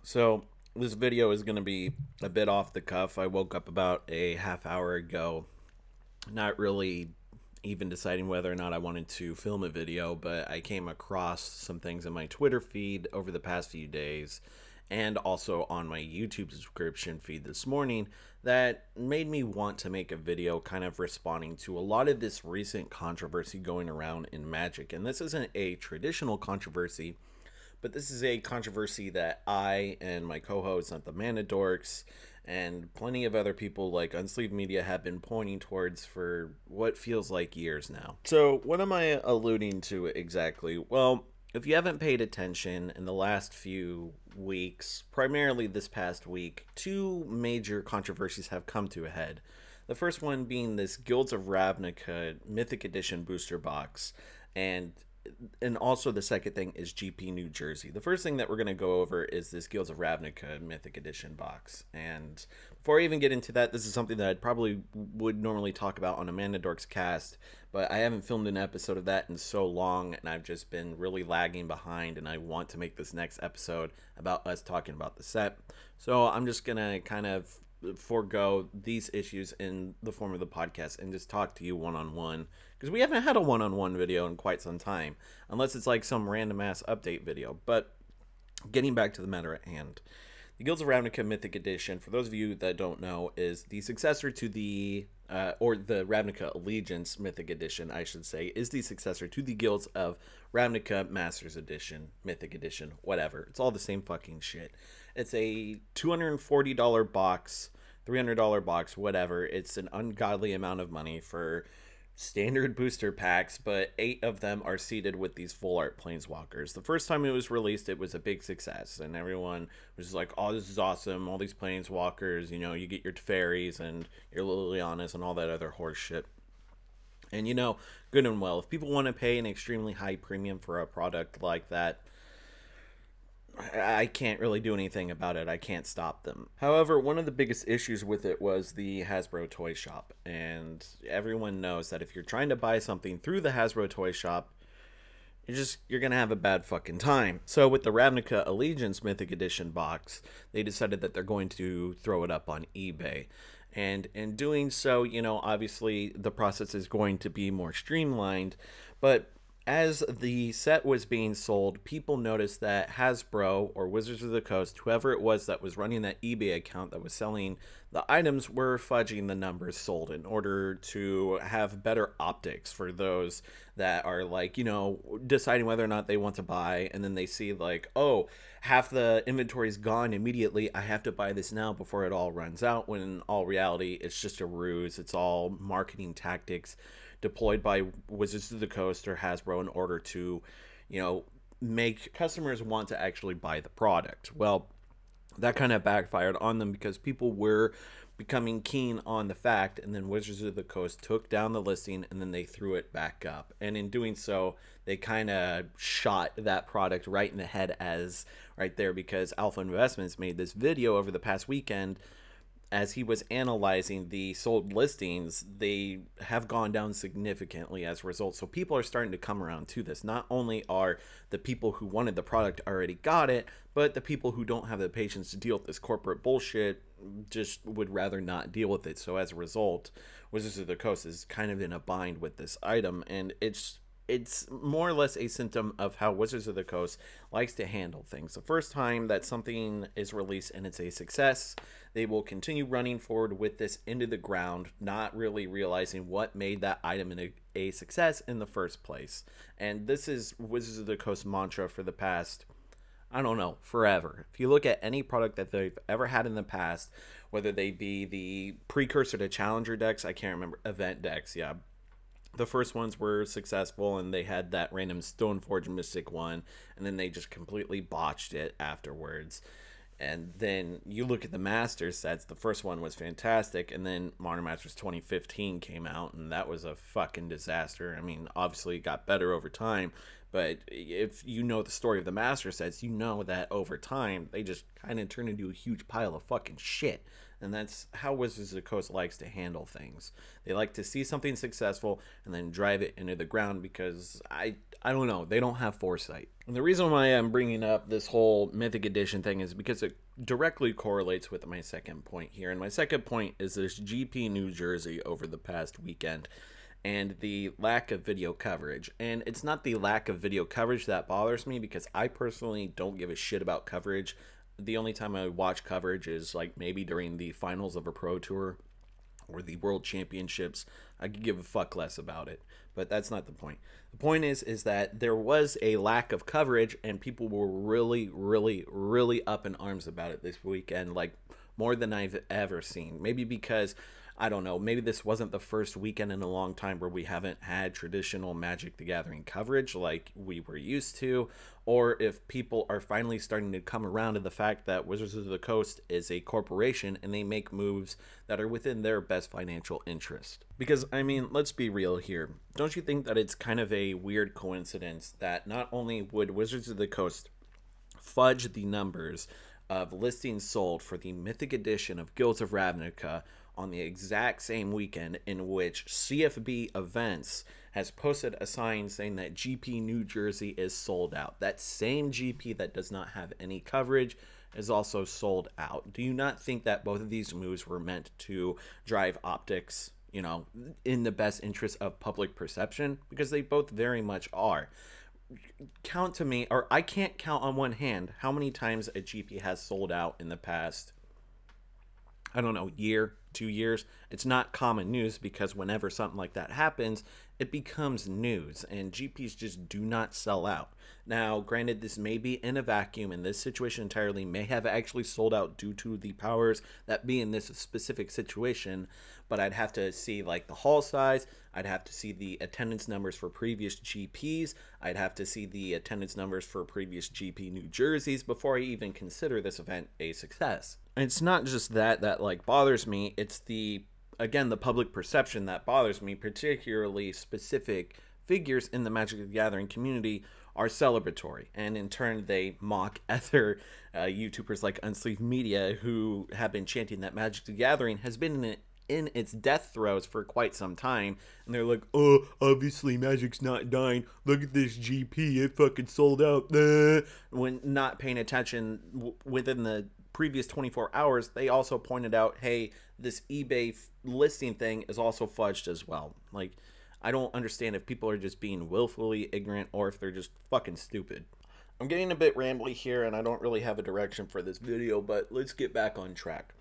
So this video is going to be a bit off the cuff. I woke up about a half hour ago, not really even deciding whether or not I wanted to film a video, but I came across some things in my Twitter feed over the past few days and also on my YouTube subscription feed this morning that made me want to make a video kind of responding to a lot of this recent controversy going around in mAgIc. And this isn't a traditional controversy, but this is a controversy that I and my co-hosts at the Dorks and plenty of other people like Unsleeved Media have been pointing towards for what feels like years now. So what am I alluding to exactly? Well, if you haven't paid attention in the last few weeks, primarily this past week, two major controversies have come to a head. The first one being this Guilds of Ravnica Mythic Edition booster box, and also the second thing is GP New Jersey. The first thing that we're going to go over is this Guilds of Ravnica Mythic Edition box. And before I even get into that, this is something that I probably would normally talk about on Amanda Dork's cast, but I haven't filmed an episode of that in so long, and I've just been really lagging behind, and I want to make this next episode about us talking about the set. So I'm just going to kind of forego these issues in the form of the podcast and just talk to you one-on-one, because we haven't had a one-on-one video in quite some time, unless it's like some random ass update video. But getting back to the matter at hand, the Guilds of Ravnica Mythic Edition, for those of you that don't know, is the successor to the or the Ravnica Allegiance Mythic Edition, I should say, is the successor to the Guilds of Ravnica Masters Edition, Mythic Edition, whatever. It's all the same fucking shit. It's a $240 box, $300 box, whatever. It's an ungodly amount of money for standard booster packs, but 8 of them are seeded with these full art planeswalkers. The first time it was released, it was a big success, and everyone was like, oh, this is awesome, all these planeswalkers, you know, you get your Teferis and your Lilianas and all that other horse shit. And, you know, good and well, if people want to pay an extremely high premium for a product like that, I can't really do anything about it. I can't stop them. However, one of the biggest issues with it was the Hasbro Toy Shop. And everyone knows that if you're trying to buy something through the Hasbro Toy Shop, you're going to have a bad fucking time. So with the Ravnica Allegiance Mythic Edition box, they decided that they're going to throw it up on eBay. And in doing so, you know, obviously the process is going to be more streamlined, but as the set was being sold, people noticed that Hasbro or Wizards of the Coast, whoever it was that was running that eBay account that was selling the items, were fudging the numbers sold in order to have better optics for those that are like, you know, deciding whether or not they want to buy, and then they see like, oh, half the inventory is gone immediately, I have to buy this now before it all runs out, when in all reality it's just a ruse. It's all marketing tactics deployed by Wizards of the Coast or Hasbro in order to, you know, make customers want to actually buy the product. Well, that kind of backfired on them because people were becoming keen on the fact, and then Wizards of the Coast took down the listing and then they threw it back up. And in doing so, they kind of shot that product right in the head as right there, because Alpha Investments made this video over the past weekend. As he was analyzing the sold listings, they have gone down significantly as a result. So people are starting to come around to this. Not only are the people who wanted the product already got it, but the people who don't have the patience to deal with this corporate bullshit just would rather not deal with it. So as a result, Wizards of the Coast is kind of in a bind with this item, and it's more or less a symptom of how Wizards of the Coast likes to handle things. The first time that something is released and it's a success, they will continue running forward with this into the ground, not really realizing what made that item a success in the first place. And this is Wizards of the Coast mantra for the past, I don't know, forever. If you look at any product that they've ever had in the past, whether they be the precursor to Challenger decks, I can't remember, event decks, yeah. The first ones were successful, and they had that random Stoneforge Mystic one, and then they just completely botched it afterwards. And then you look at the Masters sets, the first one was fantastic, and then Modern Masters 2015 came out, and that was a fucking disaster. I mean, obviously it got better over time, but if you know the story of the Master sets, you know that over time, they just kind of turned into a huge pile of fucking shit. And that's how Wizards of the Coast likes to handle things. They like to see something successful and then drive it into the ground because I don't know, they don't have foresight. And the reason why I'm bringing up this whole Mythic Edition thing is because it directly correlates with my second point here. And my second point is this GP New Jersey over the past weekend and the lack of video coverage. And it's not the lack of video coverage that bothers me, because I personally don't give a shit about coverage. The only time I watch coverage is like maybe during the finals of a pro tour or the world championships. I could give a fuck less about it, but that's not the point. The point is that there was a lack of coverage, and people were really up in arms about it this weekend, like more than I've ever seen. Maybe because, I don't know, maybe this wasn't the first weekend in a long time where we haven't had traditional Magic the Gathering coverage like we were used to, or if people are finally starting to come around to the fact that Wizards of the Coast is a corporation and they make moves that are within their best financial interest. Because, I mean, let's be real here. Don't you think that it's kind of a weird coincidence that not only would Wizards of the Coast fudge the numbers of listings sold for the Mythic Edition of Guilds of Ravnica on the exact same weekend in which CFB Events has posted a sign saying that GP New Jersey is sold out. That same GP that does not have any coverage is also sold out. Do you not think that both of these moves were meant to drive optics, you know, in the best interest of public perception? Because they both very much are. Count to me, or I can't count on one hand how many times a GP has sold out in the past, I don't know, year, 2 years. It's not common news, because whenever something like that happens, it becomes news, and GPs just do not sell out. Now, granted, this may be in a vacuum, and this situation entirely may have actually sold out due to the powers that be in this specific situation, but I'd have to see like the hall size, I'd have to see the attendance numbers for previous GPs, I'd have to see the attendance numbers for previous GP New Jerseys before I even consider this event a success. And it's not just that like bothers me, it's again, the public perception that bothers me. Particularly specific figures in the Magic the Gathering community are celebratory, and in turn they mock other YouTubers like Unsleeved Media, who have been chanting that Magic the Gathering has been in its death throes for quite some time, and they're like, oh, obviously Magic's not dying, look at this GP, it fucking sold out, when not paying attention. Within the previous 24 hours, they also pointed out, hey, this eBay listing thing is also fudged as well. Like, I don't understand if people are just being willfully ignorant or if they're just fucking stupid. I'm getting a bit rambly here, and I don't really have a direction for this video, but let's get back on track.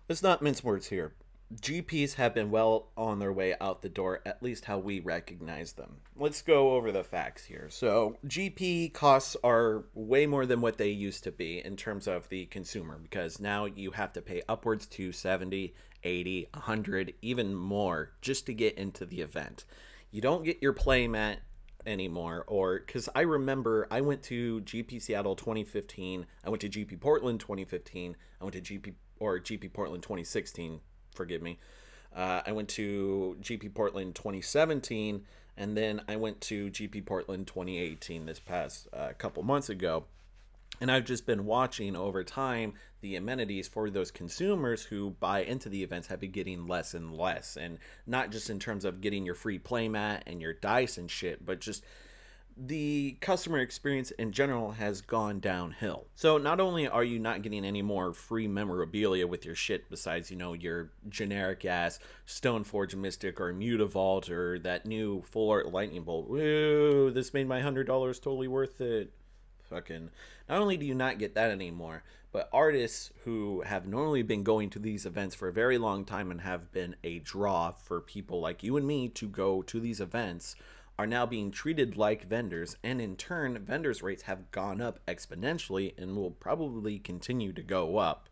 Let's not mince words here. GPs have been well on their way out the door, at least how we recognize them. Let's go over the facts here. So GP costs are way more than what they used to be in terms of the consumer, because now you have to pay upwards to 70, 80, 100, even more just to get into the event. You don't get your playmat anymore, or because I remember I went to GP Seattle 2015, I went to GP Portland 2015, I went to GP Portland 2016, forgive me. I went to GP Portland 2017, and then I went to GP Portland 2018 this past couple months ago. And I've just been watching over time the amenities for those consumers who buy into the events have been getting less and less. And not just in terms of getting your free playmat and your dice and shit, but just the customer experience in general has gone downhill. So not only are you not getting any more free memorabilia with your shit besides, you know, your generic ass Stoneforge Mystic or Mutavault or that new full art lightning bolt. Woo, this made my $100 totally worth it. Fucking, not only do you not get that anymore, but artists who have normally been going to these events for a very long time and have been a draw for people like you and me to go to these events are now being treated like vendors, and in turn vendors rates have gone up exponentially and will probably continue to go up.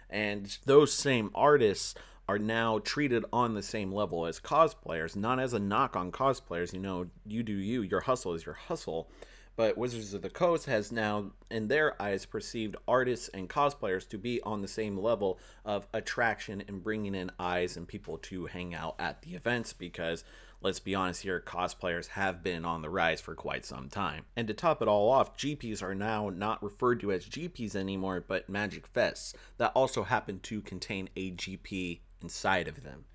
And those same artists are now treated on the same level as cosplayers, not as a knock on cosplayers, you know, you do you, your hustle is your hustle, But Wizards of the Coast has now, in their eyes, perceived artists and cosplayers to be on the same level of attraction and bringing in eyes and people to hang out at the events because, let's be honest here, cosplayers have been on the rise for quite some time. And to top it all off, GPs are now not referred to as GPs anymore, but mAgIc Fests that also happen to contain a GP inside of them.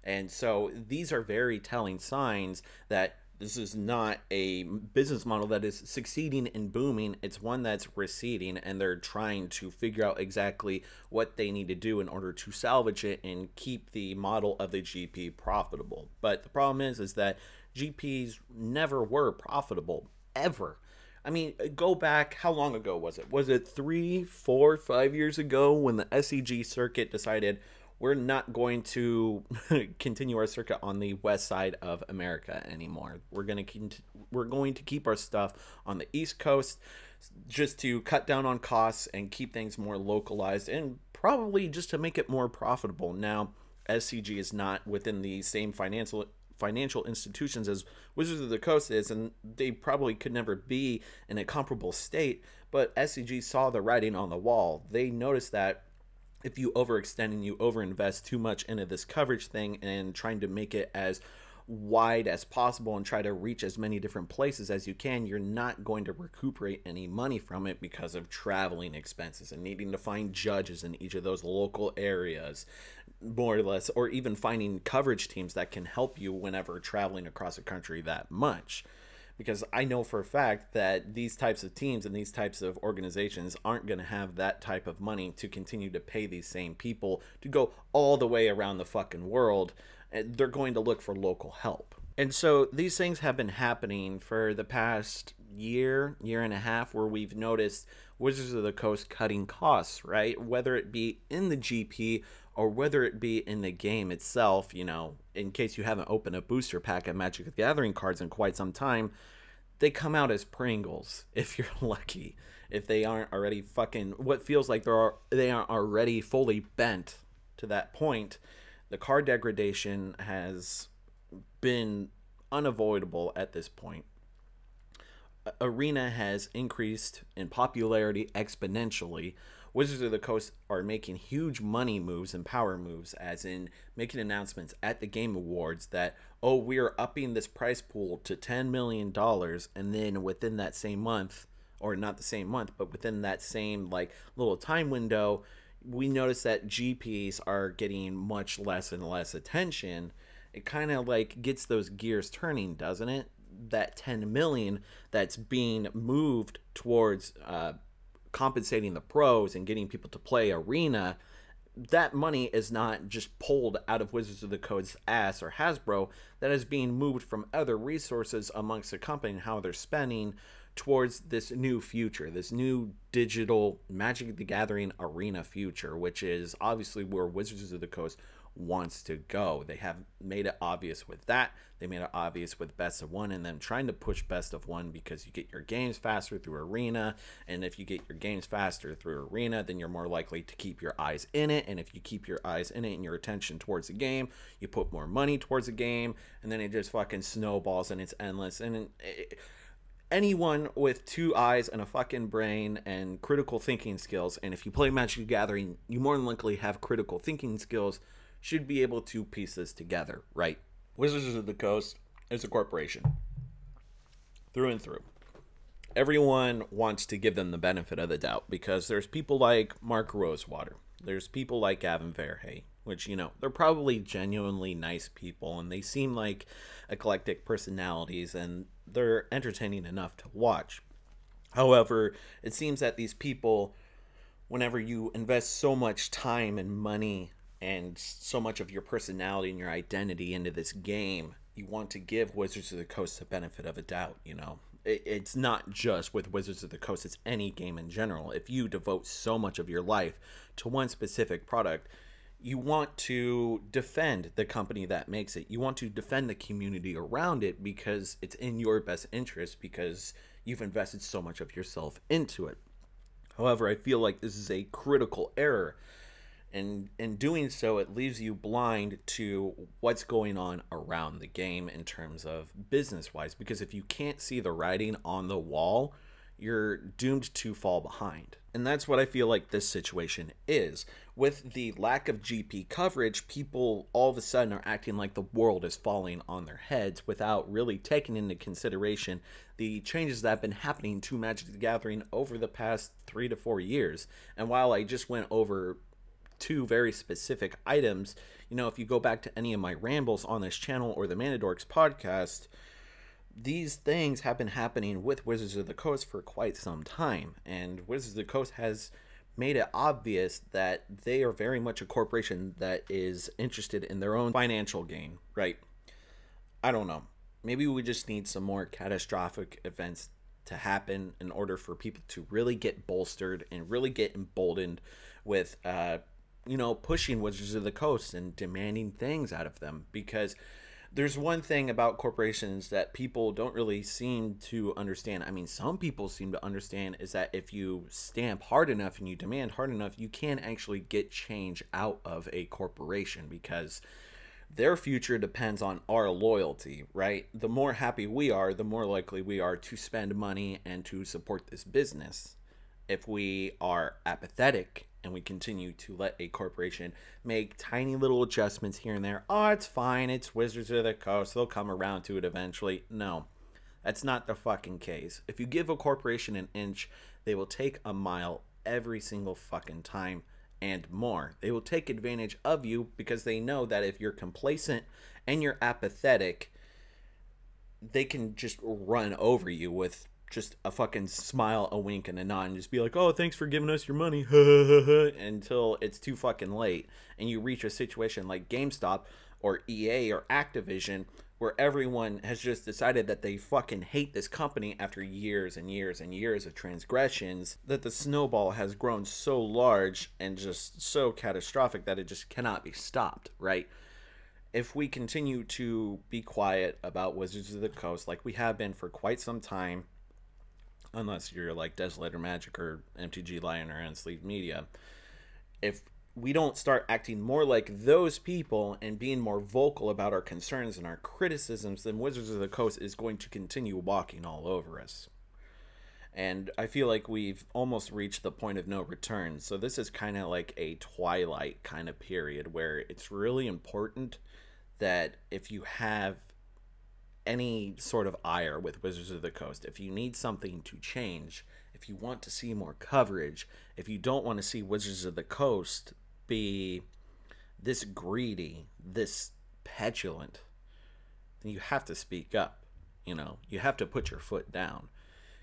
And so these are very telling signs that this is not a business model that is succeeding and booming. It's one that's receding, and they're trying to figure out exactly what they need to do in order to salvage it and keep the model of the GP profitable. But the problem is that GPs never were profitable, ever. I mean, go back, how long ago was it? Was it 3, 4, 5 years ago when the SEG circuit decided we're not going to continue our circuit on the west side of America anymore. We're going to keep our stuff on the East Coast just to cut down on costs and keep things more localized and probably just to make it more profitable. Now, SCG is not within the same financial institutions as Wizards of the Coast is, and they probably could never be in a comparable state, but SCG saw the writing on the wall. They noticed that if you overextend and you overinvest too much into this coverage thing and trying to make it as wide as possible and try to reach as many different places as you can, you're not going to recuperate any money from it because of traveling expenses and needing to find judges in each of those local areas, more or less, or even finding coverage teams that can help you whenever traveling across a country that much. Because I know for a fact that these types of teams and these types of organizations aren't going to have that type of money to continue to pay these same people to go all the way around the fucking world. And they're going to look for local help. And so these things have been happening for the past year and a half, where we've noticed Wizards of the Coast cutting costs, right? Whether it be in the GP or whether it be in the game itself, you know, in case you haven't opened a booster pack of Magic the Gathering cards in quite some time, they come out as Pringles, if you're lucky. If they aren't already fucking, what feels like they aren't already fully bent to that point. The card degradation has been unavoidable at this point. Arena has increased in popularity exponentially. Wizards of the Coast are making huge money moves and power moves, as in making announcements at the Game Awards that, oh, we are upping this price pool to $10 million, and then within that same month, or not the same month, but within that same like little time window, we notice that GPs are getting much less and less attention. It kind of like gets those gears turning, doesn't it? That 10 million that's being moved towards compensating the pros and getting people to play Arena, that money is not just pulled out of Wizards of the Coast's ass or Hasbro. That is being moved from other resources amongst the company and how they're spending towards this new future, this new digital Magic the Gathering Arena future, which is obviously where Wizards of the Coast wants to go. They have made it obvious with that. They made it obvious with Best of One and them trying to push Best of One because you get your games faster through Arena, and if you get your games faster through Arena, then you're more likely to keep your eyes in it, and if you keep your eyes in it and your attention towards the game, you put more money towards the game, and then it just fucking snowballs and it's endless. And anyone with 2 eyes and a fucking brain and critical thinking skills, and if you play Magic the Gathering, you more than likely have critical thinking skills, should be able to piece this together, right? Wizards of the Coast is a corporation, through and through. Everyone wants to give them the benefit of the doubt because there's people like Mark Rosewater. There's people like Gavin Verhey, which, you know, they're probably genuinely nice people and they seem like eclectic personalities and they're entertaining enough to watch. However, it seems that these people, whenever you invest so much time and money and so much of your personality and your identity into this game, you want to give Wizards of the Coast the benefit of a doubt, you know? It's not just with Wizards of the Coast, it's any game in general. If you devote so much of your life to one specific product, you want to defend the company that makes it. You want to defend the community around it because it's in your best interest because you've invested so much of yourself into it. However, I feel like this is a critical error And in doing so, it leaves you blind to what's going on around the game in terms of business wise. Because if you can't see the writing on the wall, you're doomed to fall behind. And that's what I feel like this situation is. With the lack of GP coverage, people all of a sudden are acting like the world is falling on their heads without really taking into consideration the changes that have been happening to Magic the Gathering over the past 3 to 4 years. And while I just went over 2 very specific items, you know, if you go back to any of my rambles on this channel or the Manadorks podcast, these things have been happening with Wizards of the Coast for quite some time, and Wizards of the Coast has made it obvious that they are very much a corporation that is interested in their own financial gain, right? I don't know. Maybe we just need some more catastrophic events to happen in order for people to really get bolstered and really get emboldened with, you know, pushing Wizards of the Coast and demanding things out of them. Because there's one thing about corporations that people don't really seem to understand. I mean, some people seem to understand, is that if you stamp hard enough and you demand hard enough, you can actually get change out of a corporation, because their future depends on our loyalty, right? The more happy we are, the more likely we are to spend money and to support this business. If we are apathetic and we continue to let a corporation make tiny little adjustments here and there, oh, it's fine, it's Wizards of the Coast, they'll come around to it eventually. No, that's not the fucking case. If you give a corporation an inch, they will take a mile every single fucking time and more. They will take advantage of you because they know that if you're complacent and you're apathetic, they can just run over you with just a fucking smile, a wink, and a nod, and just be like, oh, thanks for giving us your money, until it's too fucking late, and you reach a situation like GameStop or EA or Activision, where everyone has just decided that they fucking hate this company after years and years and years of transgressions, that the snowball has grown so large and just so catastrophic that it just cannot be stopped, right? If we continue to be quiet about Wizards of the Coast like we have been for quite some time, unless you're like Desolator Magic or MTG Lion or Unsleeved Media, if we don't start acting more like those people and being more vocal about our concerns and our criticisms, then Wizards of the Coast is going to continue walking all over us. And I feel like we've almost reached the point of no return. So this is kind of like a twilight kind of period where it's really important that if you have any sort of ire with Wizards of the Coast, if you need something to change, if you want to see more coverage, if you don't want to see Wizards of the Coast be this greedy, this petulant, then you have to speak up. You know, you have to put your foot down.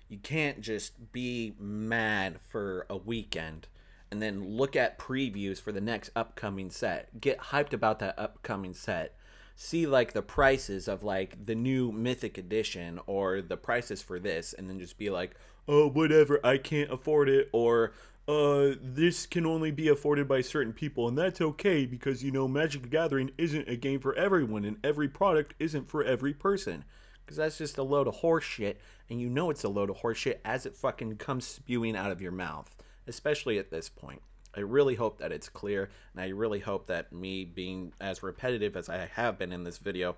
You can't just be mad for a weekend and then look at previews for the next upcoming set, get hyped about that upcoming set, see like the prices of like the new Mythic edition or the prices for this, and then just be like, oh, whatever, I can't afford it, or this can only be afforded by certain people, and that's okay because, you know, Magic the Gathering isn't a game for everyone and every product isn't for every person. Because that's just a load of horse shit, and you know it's a load of horse shit as it fucking comes spewing out of your mouth, especially at this point. I really hope that it's clear, and I really hope that me being as repetitive as I have been in this video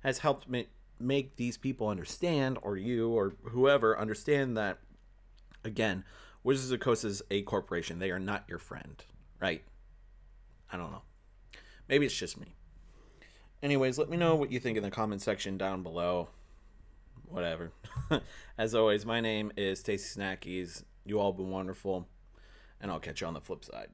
has helped me make these people understand, or you, or whoever, understand that, again, Wizards of the Coast is a corporation. They are not your friend, right? I don't know. Maybe it's just me. Anyways, let me know what you think in the comment section down below. Whatever. As always, my name is Tasty Snackies. You all have been wonderful, and I'll catch you on the flip side.